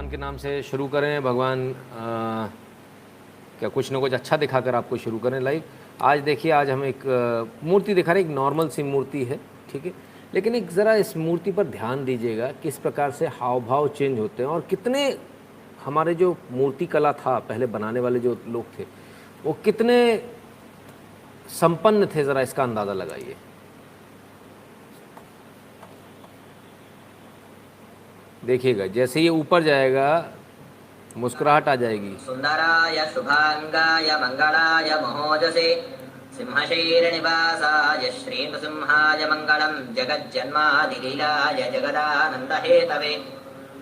भगवान के नाम से शुरू करें। भगवान क्या कुछ ना कुछ अच्छा दिखाकर आपको शुरू करें लाइव। आज देखिए, आज हम एक मूर्ति दिखा रहे हैं। एक नॉर्मल सी मूर्ति है, ठीक है, लेकिन एक ज़रा इस मूर्ति पर ध्यान दीजिएगा किस प्रकार से हाव भाव चेंज होते हैं और कितने हमारे जो मूर्ति कला था पहले बनाने वाले जो लोग थे वो कितने संपन्न थे। ज़रा इसका अंदाज़ा लगाइए। देखिएगा, जैसे ये ऊपर जाएगा मुस्कुराहट आ जाएगी। सुंदराय शुभांगाय मंगलाय महोजसे सिंहशैरनिवासाय श्रीनृसिंहाय मंगलम जगज्जन्मादिलीलाय जगदानंद हेतवे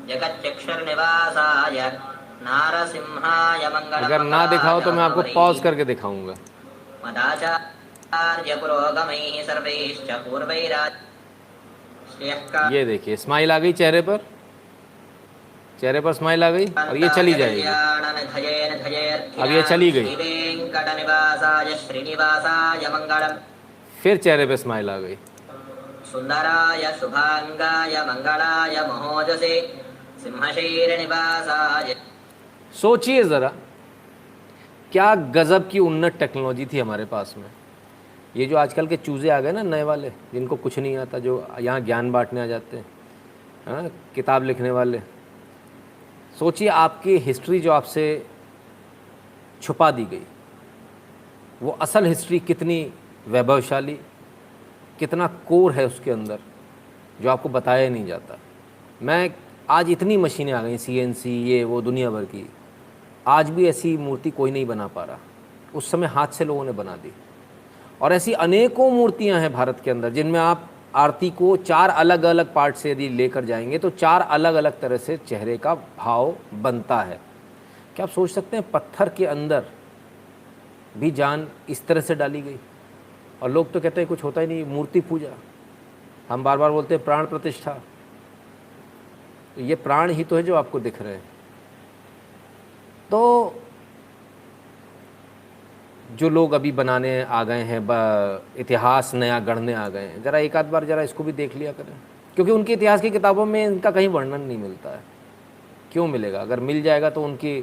जगच्चक्षुर्निवासाय नारसिंहाय मंगलम। अगर ना दिखाओ तो मैं आपको पॉज करके दिखाऊंगा। मदाचार्य पुरोगमैः सर्वैश्च पूर्वैराज। ये देखिए, स्माइल आ गई चेहरे पर, चेहरे पर स्माइल आ गई और ये चली जाएगी। अब ये चली गई, फिर चेहरे पे स्माइल आ गई। सुंदराय शुभांगाय मंगलाय महोजसे सिंहशैरनिवासाय। सोचिए ज़रा, क्या गज़ब की उन्नत टेक्नोलॉजी थी हमारे पास में। ये जो आजकल के चूज़े आ गए ना नए वाले, जिनको कुछ नहीं आता, जो यहाँ ज्ञान बांटने आ जाते हैं, हाँ, किताब लिखने वाले। सोचिए आपकी हिस्ट्री जो आपसे छुपा दी गई, वो असल हिस्ट्री कितनी वैभवशाली, कितना कोर है उसके अंदर जो आपको बताया नहीं जाता। मैं आज इतनी मशीनें आ गई, CNC, ये वो दुनिया भर की, आज भी ऐसी मूर्ति कोई नहीं बना पा रहा। उस समय हाथ से लोगों ने बना दी। और ऐसी अनेकों मूर्तियां हैं भारत के अंदर जिनमें आप आरती को 4 अलग अलग पार्ट से यदि लेकर जाएंगे तो 4 अलग अलग तरह से चेहरे का भाव बनता है। क्या आप सोच सकते हैं पत्थर के अंदर भी जान इस तरह से डाली गई? और लोग तो कहते हैं कुछ होता ही नहीं, मूर्ति पूजा। हम बार बार बोलते हैं प्राण प्रतिष्ठा, तो ये प्राण ही तो है जो आपको दिख रहे हैं। तो जो लोग अभी बनाने आ गए हैं, इतिहास नया गढ़ने आ गए हैं, ज़रा एक आध बार ज़रा इसको भी देख लिया करें, क्योंकि उनकी इतिहास की किताबों में इनका कहीं वर्णन नहीं मिलता है। क्यों मिलेगा? अगर मिल जाएगा तो उनकी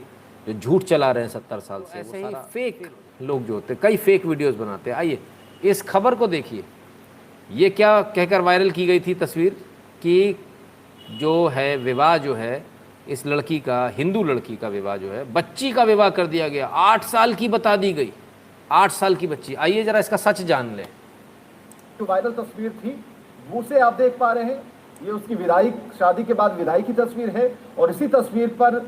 जो झूठ चला रहे हैं 70 साल से, ऐसे ही फेक लोग जो होते हैं, कई फेक वीडियोस बनाते हैं। आइए इस खबर को देखिए। ये क्या कहकर वायरल की गई थी तस्वीर कि जो है विवाह जो है इस लड़की का, हिंदू लड़की का विवाह जो है, बच्ची का विवाह कर दिया गया। 8 साल की बता दी गई, 8 साल की बच्ची। आइए जरा इसका सच जान लें। जो वायरल तस्वीर थी वो से आप देख पा रहे हैं, ये उसकी विदाई, शादी के बाद विदाई की तस्वीर है। और इसी तस्वीर पर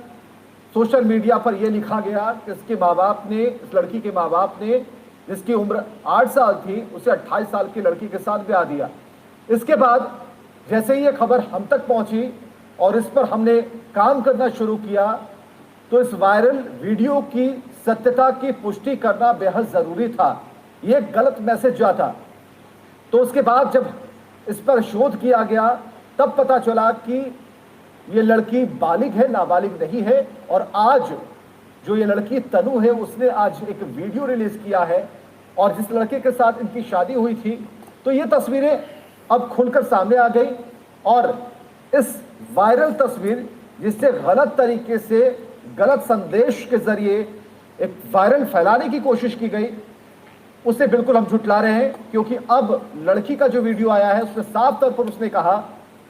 सोशल मीडिया पर यह लिखा गया कि इसके माँ बाप ने, इस लड़की के माँ बाप ने, जिसकी उम्र 8 साल थी, उसे 28 साल की लड़की के साथ ब्याह दिया। इसके बाद जैसे ही ये खबर हम तक पहुंची और इस पर हमने काम करना शुरू किया तो इस वायरल वीडियो की सत्यता की पुष्टि करना बेहद जरूरी था। ये गलत मैसेज जो था, तो उसके बाद जब इस पर शोध किया गया तब पता चला कि ये लड़की बालिग है, नाबालिग नहीं है। और आज जो ये लड़की तनु है, उसने आज एक वीडियो रिलीज किया है और जिस लड़के के साथ इनकी शादी हुई थी, तो ये तस्वीरें अब खुलकर सामने आ गई। और इस वायरल तस्वीर जिससे गलत तरीके से, गलत संदेश के जरिए एक वायरल फैलाने की कोशिश की गई, उसे बिल्कुल हम झुठला रहे हैं। क्योंकि अब लड़की का जो वीडियो आया है उसमें साफ तौर पर उसने कहा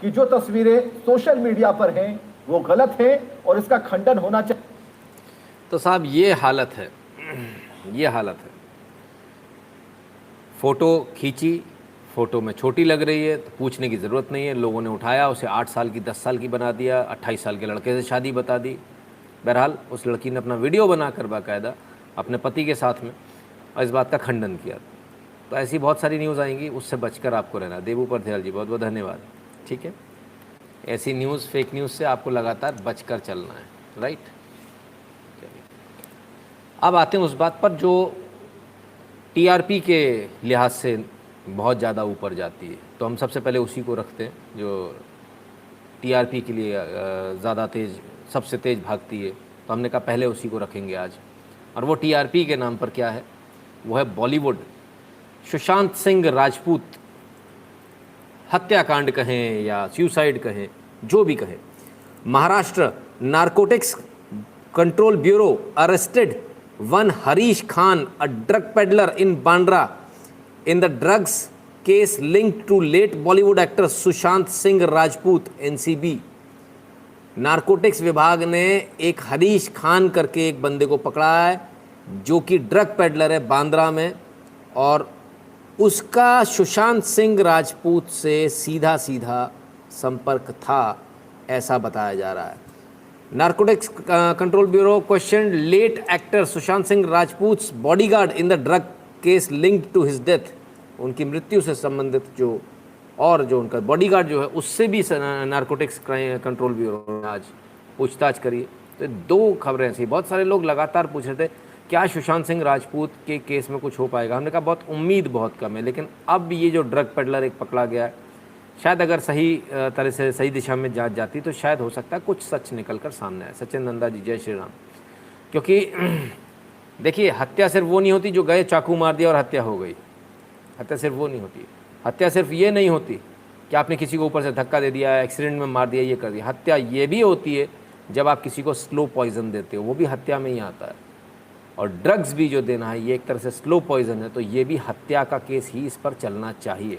कि जो तस्वीरें सोशल मीडिया पर हैं वो गलत हैं और इसका खंडन होना चाहिए। तो साहब ये हालत है, ये हालत है। फोटो खींची, फोटो में छोटी लग रही है तो पूछने की ज़रूरत नहीं है, लोगों ने उठाया उसे 8 साल की 10 साल की बना दिया, 28 साल के लड़के से शादी बता दी। बहरहाल उस लड़की ने अपना वीडियो बनाकर बाकायदा अपने पति के साथ में और इस बात का खंडन किया। तो ऐसी बहुत सारी न्यूज़ आएंगी, उससे बचकर आपको रहना। देवू परध्याल जी बहुत बहुत धन्यवाद। ठीक है, ऐसी न्यूज़, फेक न्यूज़ से आपको लगातार बचकर चलना है, राइट। अब आते हैं उस बात पर जो TRP के लिहाज से बहुत ज़्यादा ऊपर जाती है। तो हम सबसे पहले उसी को रखते हैं जो TRP के लिए ज़्यादा तेज़, सबसे तेज़ भागती है। तो हमने कहा पहले उसी को रखेंगे आज। और वो TRP के नाम पर क्या है? वो है बॉलीवुड। सुशांत सिंह राजपूत हत्याकांड कहें या सुसाइड कहें, जो भी कहें, Maharashtra narcotics control bureau arrested one Harish Khan, a drug peddler in Bandra in the drugs case linked to late Bollywood actor Sushant Singh Rajput, NCB। Narcotics विभाग ने एक हरीश खान करके एक बंदे को पकड़ा है जो कि ड्रग पेडलर है बांद्रा में, और उसका सुशांत सिंह राजपूत से सीधा सीधा संपर्क था, ऐसा बताया जा रहा है। Narcotics control bureau question late actor Sushant Singh Rajput bodyguard in the drug case linked to his death. उनकी मृत्यु से संबंधित जो और जो उनका बॉडीगार्ड जो है उससे भी नारकोटिक्स कंट्रोल ब्यूरो ने आज पूछताछ करी। तो दो खबरें ऐसी, बहुत सारे लोग लगातार पूछ रहे थे क्या सुशांत सिंह राजपूत के केस में कुछ हो पाएगा। हमने कहा बहुत उम्मीद बहुत कम है, लेकिन अब ये जो ड्रग पेडलर एक पकड़ा गया है, शायद अगर सही तरह से सही दिशा में जांच जाती तो शायद हो सकता है कुछ सच निकल कर सामने आए। सचिन नंदा जी, जय श्री राम। क्योंकि देखिए, हत्या सिर्फ वो नहीं होती जो गए चाकू मार दिया और हत्या हो गई। हत्या सिर्फ वो नहीं होती। हत्या सिर्फ ये नहीं होती कि आपने किसी को ऊपर से धक्का दे दिया, एक्सीडेंट में मार दिया, ये कर दिया। हत्या ये भी होती है जब आप किसी को स्लो पॉइजन देते हो, वो भी हत्या में ही आता है। और ड्रग्स भी जो देना है ये एक तरह से स्लो पॉइजन है, तो ये भी हत्या का केस ही इस पर चलना चाहिए।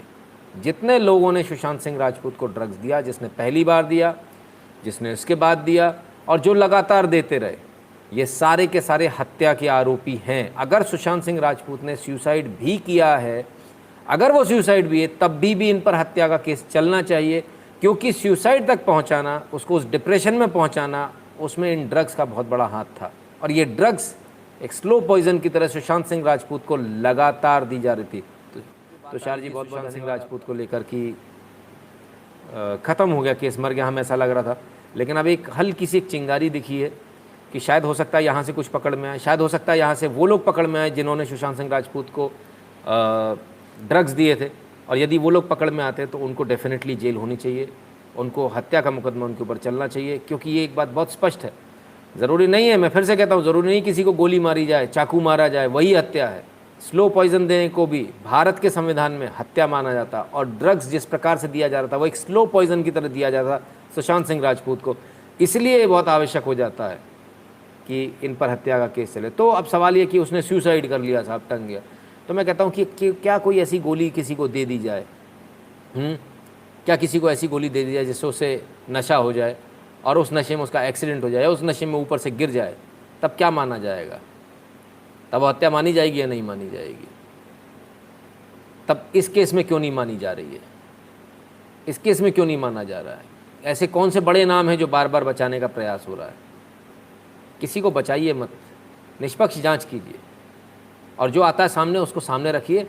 जितने लोगों ने सुशांत सिंह राजपूत को ड्रग्स दिया, जिसने पहली बार दिया, जिसने इसके बाद दिया, और जो लगातार देते रहे, ये सारे के सारे हत्या के आरोपी हैं। अगर सुशांत सिंह राजपूत ने सुसाइड भी किया है, अगर वो सुसाइड भी है, तब भी इन पर हत्या का केस चलना चाहिए, क्योंकि सुसाइड तक पहुंचाना, उसको उस डिप्रेशन में पहुंचाना, उसमें इन ड्रग्स का बहुत बड़ा हाथ था। और ये ड्रग्स एक स्लो पॉइजन की तरह सुशांत सिंह राजपूत को लगातार दी जा रही थी। तो तुषार जी, बहुत सुशांत सिंह राजपूत को लेकर कि ख़त्म हो गया केस, मर गया, हमें ऐसा लग रहा था। लेकिन अब एक हल्की सी एक चिंगारी दिखी है कि शायद हो सकता है यहाँ से कुछ पकड़ में आए, शायद हो सकता है यहाँ से वो लोग पकड़ में आए जिन्होंने सुशांत सिंह राजपूत को ड्रग्स दिए थे। और यदि वो लोग पकड़ में आते तो उनको डेफिनेटली जेल होनी चाहिए, उनको हत्या का मुकदमा उनके ऊपर चलना चाहिए। क्योंकि ये एक बात बहुत स्पष्ट है, ज़रूरी नहीं है, मैं फिर से कहता हूँ, ज़रूरी नहीं किसी को गोली मारी जाए, चाकू मारा जाए वही हत्या है। स्लो पॉइजन देने को भी भारत के संविधान में हत्या माना जाता, और ड्रग्स जिस प्रकार से दिया जा रहा था वो एक स्लो पॉइजन की तरह दिया जाता सुशांत सिंह राजपूत को। इसलिए ये बहुत आवश्यक हो जाता है कि इन पर हत्या का केस चले। तो अब सवाल ये कि उसने सुसाइड कर लिया, साहब टंग गया, तो मैं कहता हूँ कि क्या कोई ऐसी गोली किसी को दे दी जाए, क्या किसी को ऐसी गोली दे दी जाए जिससे उसे नशा हो जाए और उस नशे में उसका एक्सीडेंट हो जाए, उस नशे में ऊपर से गिर जाए, तब क्या माना जाएगा? तब हत्या मानी जाएगी या नहीं मानी जाएगी? तब इस केस में क्यों नहीं मानी जा रही है? इस केस में क्यों नहीं माना जा रहा है? ऐसे कौन से बड़े नाम हैं जो बार बार बचाने का प्रयास हो रहा है? किसी को बचाइए मत, निष्पक्ष जांच कीजिए, और जो आता है सामने उसको सामने रखिए,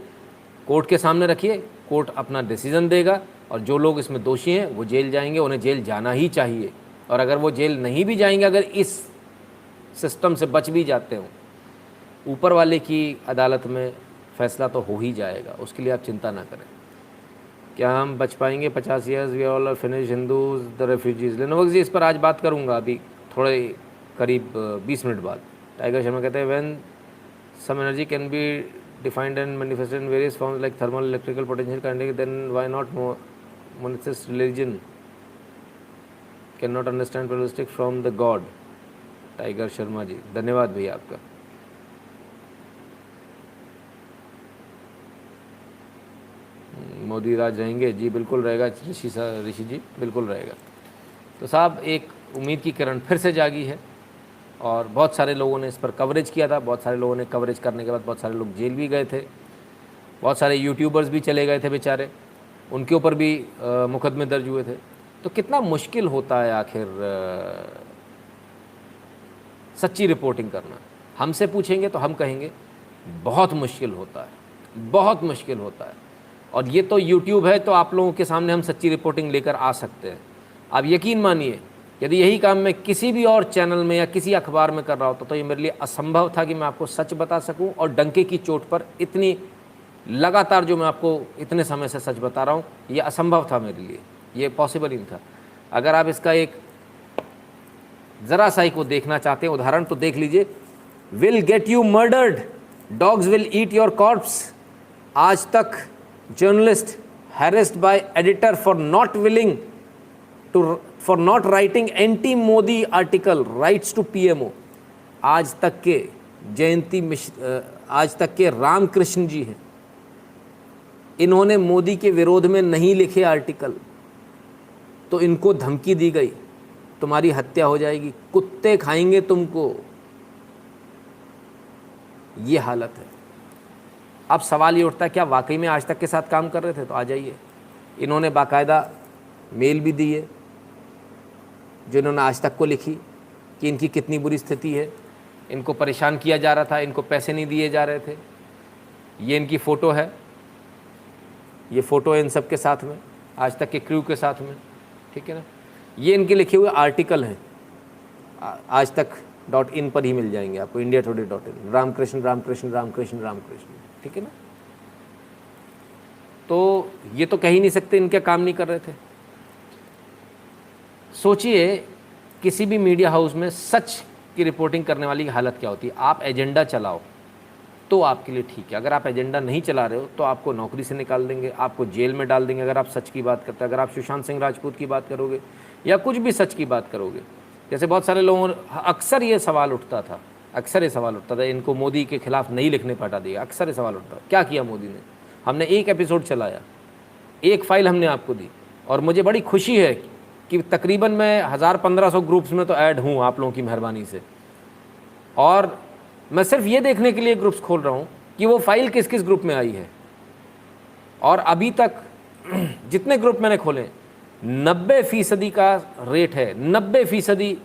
कोर्ट के सामने रखिए, कोर्ट अपना डिसीजन देगा, और जो लोग इसमें दोषी हैं वो जेल जाएंगे, उन्हें जेल जाना ही चाहिए। और अगर वो जेल नहीं भी जाएंगे, अगर इस सिस्टम से बच भी जाते हों, ऊपर वाले की अदालत में फैसला तो हो ही जाएगा, उसके लिए आप चिंता ना करें। क्या हम बच पाएंगे 50 years we all are finish Hindus the refugees? लेनोवक जी, इस पर आज बात करूंगा अभी थोड़े करीब 20 मिनट बाद। टाइगर शर्मा कहते हैं when some energy can be defined and manifested in various forms like thermal, electrical, potential, kinetic, then why not monotheist religion can not understand pluralistic from the god? Tiger Sharma ji, धन्यवाद भैया आपका। मोदी राज रहेंगे? जी बिल्कुल रहेगा ऋषि जी, बिल्कुल रहेगा। तो साहब, एक उम्मीद की किरण फिर से जागी है, और बहुत सारे लोगों ने इस पर कवरेज किया था। बहुत सारे लोगों ने कवरेज करने के बाद बहुत सारे लोग जेल भी गए थे, बहुत सारे यूट्यूबर्स भी चले गए थे बेचारे, उनके ऊपर भी मुकदमे दर्ज हुए थे। तो कितना मुश्किल होता है आखिर सच्ची रिपोर्टिंग करना। हमसे पूछेंगे तो हम कहेंगे बहुत मुश्किल होता है, बहुत मुश्किल होता है। और ये तो यूट्यूब है, तो आप लोगों के सामने हम सच्ची रिपोर्टिंग लेकर आ सकते हैं। आप यकीन मानिए, यदि यही काम मैं किसी भी और चैनल में या किसी अखबार में कर रहा होता तो ये मेरे लिए असंभव था कि मैं आपको सच बता सकूं, और डंके की चोट पर इतनी लगातार जो मैं आपको इतने समय से सच बता रहा हूं, ये असंभव था मेरे लिए, ये पॉसिबल ही नहीं था। अगर आप इसका एक ज़रा सा ही को देखना चाहते हैं उदाहरण, तो देख लीजिए, will get you murdered, dogs will eat your corpse. Aaj Tak journalist harassed by editor for not willing for not writing anti Modi article writes to PMO. Aaj Tak के जयंती मिश्र, आज तक के रामकृष्ण जी हैं, इन्होंने मोदी के विरोध में नहीं लिखे आर्टिकल, तो इनको धमकी दी गई तुम्हारी हत्या हो जाएगी, कुत्ते खाएंगे तुमको। ये हालत है। अब सवाल ये उठता है क्या वाकई में आज तक के साथ काम कर रहे थे? तो आ जाइए, इन्होंने बाकायदा मेल भी दी है जो इन्होंने आज तक को लिखी कि इनकी कितनी बुरी स्थिति है, इनको परेशान किया जा रहा था, इनको पैसे नहीं दिए जा रहे थे। ये इनकी फ़ोटो है, ये फ़ोटो है इन सब के साथ में, आज तक के क्रू के साथ में, ठीक है ना। ये इनके लिखे हुए आर्टिकल हैं, आज तक .in पर ही मिल जाएंगे आपको, india.in, रामकृष्ण रामकृष्ण रामकृष्ण रामकृष्ण, ठीक है ना। तो ये तो कह ही नहीं सकते इनके काम नहीं कर रहे थे। सोचिए किसी भी मीडिया हाउस में सच की रिपोर्टिंग करने वाली की हालत क्या होती है। आप एजेंडा चलाओ तो आपके लिए ठीक है, अगर आप एजेंडा नहीं चला रहे हो तो आपको नौकरी से निकाल देंगे, आपको जेल में डाल देंगे अगर आप सच की बात करते हैं। अगर आप सुशांत सिंह राजपूत की बात करोगे या कुछ भी सच की बात करोगे, जैसे बहुत सारे लोगों अक्सर ये सवाल उठता था, इनको मोदी के खिलाफ नहीं लिखने पर हटा दिया, अक्सर ये सवाल उठता। क्या किया मोदी ने? हमने एक एपिसोड चलाया, एक फाइल हमने आपको दी, और मुझे बड़ी खुशी है कि तकरीबन मैं 1000-1500 ग्रुप्स में तो ऐड हूँ आप लोगों की मेहरबानी से, और मैं सिर्फ ये देखने के लिए ग्रुप्स खोल रहा हूँ कि वो फाइल किस किस ग्रुप में आई है। और अभी तक जितने ग्रुप मैंने खोले 90% का रेट है, 90%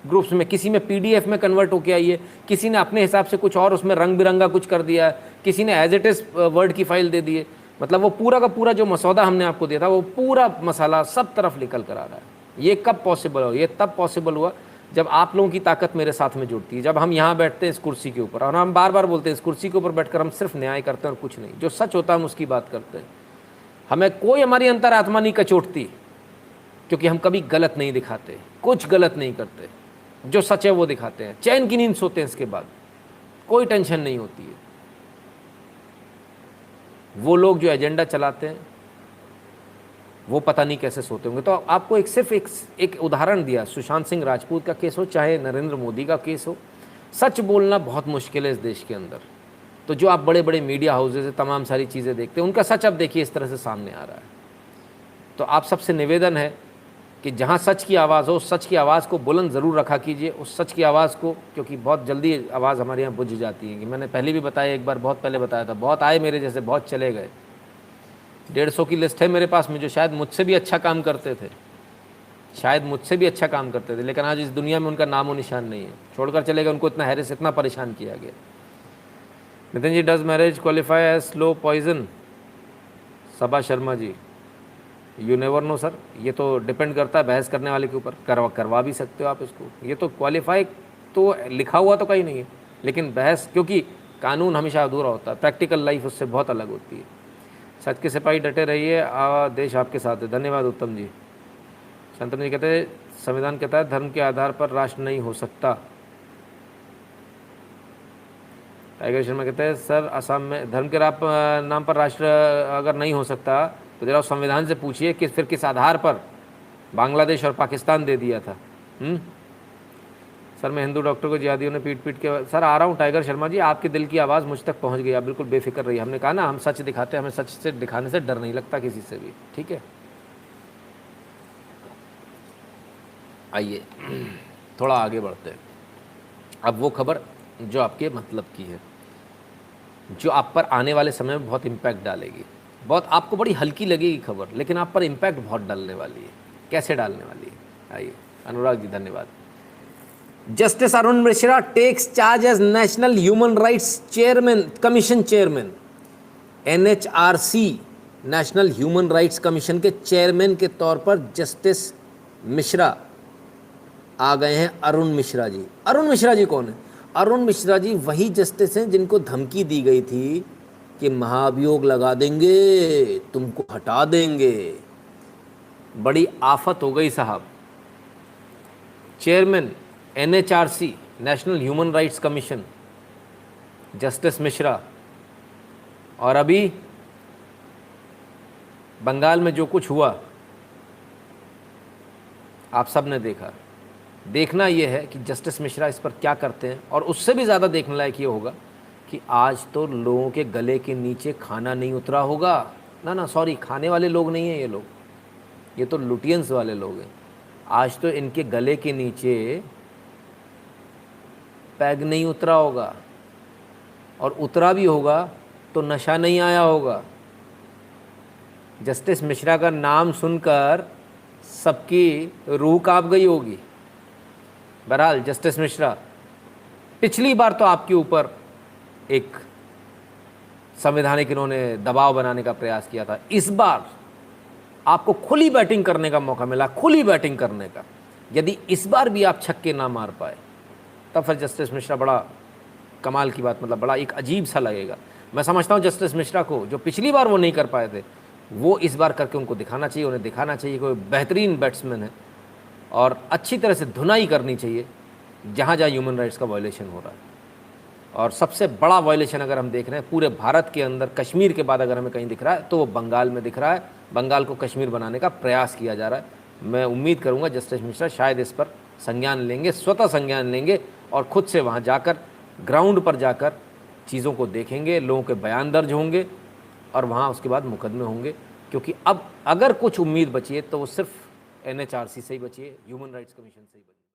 ग्रुप्स में किसी में PDF में कन्वर्ट होके आई है, किसी ने अपने हिसाब से कुछ और उसमें रंग बिरंगा कुछ कर दिया है, किसी ने एज इट इज़ वर्ड की फाइल दे दी है। मतलब वो पूरा का पूरा जो मसौदा हमने आपको दिया था वो पूरा मसाला सब तरफ निकल कर आ रहा है। ये कब पॉसिबल हुआ? ये तब पॉसिबल हुआ जब आप लोगों की ताकत मेरे साथ में जुड़ती है, जब हम यहाँ बैठते हैं इस कुर्सी के ऊपर, और हम बार बार बोलते हैं इस कुर्सी के ऊपर बैठकर हम सिर्फ न्याय करते हैं और कुछ नहीं, जो सच होता है हम उसकी बात करते हैं। हमें कोई हमारी अंतरात्मा नहीं कचोटती, क्योंकि हम कभी गलत नहीं दिखाते, कुछ गलत नहीं करते, जो सच है वो दिखाते हैं। चैन की नींद सोते हैं, इसके बाद कोई टेंशन नहीं होती है। वो लोग जो एजेंडा चलाते हैं वो पता नहीं कैसे सोते होंगे। तो आपको सिर्फ एक उदाहरण दिया, सुशांत सिंह राजपूत का केस हो चाहे नरेंद्र मोदी का केस हो, सच बोलना बहुत मुश्किल है इस देश के अंदर। तो जो आप बड़े बड़े मीडिया हाउसेज से तमाम सारी चीज़ें देखते हैं, उनका सच अब देखिए इस तरह से सामने आ रहा है। तो आप सबसे निवेदन है कि जहाँ सच की आवाज़ हो, सच की आवाज़ को बुलंद ज़रूर रखा कीजिए, उस सच की आवाज़ को, क्योंकि बहुत जल्दी आवाज़ हमारे यहाँ बुझ जाती है। कि मैंने पहले भी बताया, एक बार बहुत पहले बताया था, बहुत आए मेरे जैसे, बहुत चले गए। 150 की लिस्ट है मेरे पास में जो शायद मुझसे भी अच्छा काम करते थे, लेकिन आज इस दुनिया में उनका नामो निशान नहीं है, छोड़कर चले गए। उनको इतना हैरेस, इतना परेशान किया गया। Nitin ji, does marriage qualify as slow poison? Saba Sharma ji, you never know sir, ये तो डिपेंड करता है बहस करने वाले के ऊपर। करवा भी सकते हो आप इसको, ये तो क्वालिफाई तो लिखा हुआ तो कहीं नहीं है, लेकिन बहस, क्योंकि कानून हमेशा अधूरा होता है, प्रैक्टिकल लाइफ उससे बहुत अलग होती है। सच के सिपाही डटे रहिए, देश आपके साथ है। धन्यवाद उत्तम जी। शंतनु जी कहते हैं संविधान कहता है धर्म के आधार पर राष्ट्र नहीं हो सकता। टाइगर शर्मा कहते हैं सर असम में धर्म के नाम पर राष्ट्र अगर नहीं हो सकता तो जरा संविधान से पूछिए कि फिर किस आधार पर बांग्लादेश और पाकिस्तान दे दिया था। सर मैं हिंदू डॉक्टर को जिहादियों ने पीट के, सर आ रहा हूँ टाइगर शर्मा जी, आपके दिल की आवाज़ मुझ तक पहुँच गई, आप बिल्कुल बेफिक्र रहिए। हमने कहा ना हम सच दिखाते हैं, हमें सच से दिखाने से डर नहीं लगता किसी से भी, ठीक है। आइए थोड़ा आगे बढ़ते हैं। अब वो खबर जो आपके मतलब की है, जो आप पर आने वाले समय में बहुत इम्पैक्ट डालेगी, बहुत आपको बड़ी हल्की लगेगी खबर, लेकिन आप पर इम्पैक्ट बहुत डालने वाली है। कैसे डालने वाली है? आइए अनुराग जी, धन्यवाद। Justice Arun Mishra takes charge as national human rights commission chairman. NHRC national human rights commission के चेयरमैन के तौर पर जस्टिस मिश्रा आ गए हैं। अरुण मिश्रा जी, अरुण मिश्रा जी कौन है? अरुण मिश्रा जी वही जस्टिस हैं जिनको धमकी दी गई थी कि महाभियोग लगा देंगे, तुमको हटा देंगे। बड़ी आफत हो गई साहब। Chairman NHRC national human rights commission justice Mishra, और अभी बंगाल में जो कुछ हुआ आप सब ने देखा। देखना ये है कि जस्टिस मिश्रा इस पर क्या करते हैं, और उससे भी ज़्यादा देखने लायक ये होगा कि आज तो लोगों के गले के नीचे खाना नहीं उतरा होगा। ना सॉरी, खाने वाले लोग नहीं हैं ये लोग, ये तो लुटियंस वाले लोग हैं। आज तो इनके गले के नीचे पैग नहीं उतरा होगा, और उतरा भी होगा तो नशा नहीं आया होगा। जस्टिस मिश्रा का नाम सुनकर सबकी रूह कांप गई होगी। बहरहाल जस्टिस मिश्रा, पिछली बार तो आपके ऊपर एक संवैधानिक इन्होंने दबाव बनाने का प्रयास किया था, इस बार आपको खुली बैटिंग करने का मौका मिला, खुली बैटिंग करने का। यदि इस बार भी आप छक्के ना मार पाए तब फिर जस्टिस मिश्रा बड़ा कमाल की बात, मतलब बड़ा एक अजीब सा लगेगा। मैं समझता हूँ जस्टिस मिश्रा को जो पिछली बार वो नहीं कर पाए थे, वो इस बार करके उनको दिखाना चाहिए। उन्हें दिखाना चाहिए कि वो बेहतरीन बैट्समैन है, और अच्छी तरह से धुनाई करनी चाहिए जहाँ जहाँ ह्यूमन राइट्स का वायलेशन हो रहा है। और सबसे बड़ा वायलेशन अगर हम देख रहे हैं पूरे भारत के अंदर, कश्मीर के बाद अगर हमें कहीं दिख रहा है तो वो बंगाल में दिख रहा है। बंगाल को कश्मीर बनाने का प्रयास किया जा रहा है। मैं उम्मीद करूँगा जस्टिस मिश्रा शायद इस पर संज्ञान लेंगे, स्वतः संज्ञान लेंगे, और ख़ुद से वहाँ जाकर ग्राउंड पर जाकर चीज़ों को देखेंगे, लोगों के बयान दर्ज होंगे, और वहाँ उसके बाद मुकदमे होंगे। क्योंकि अब अगर कुछ उम्मीद बची है तो वो सिर्फ NHRC से ही बची है, ह्यूमन राइट्स कमीशन से ही बची है।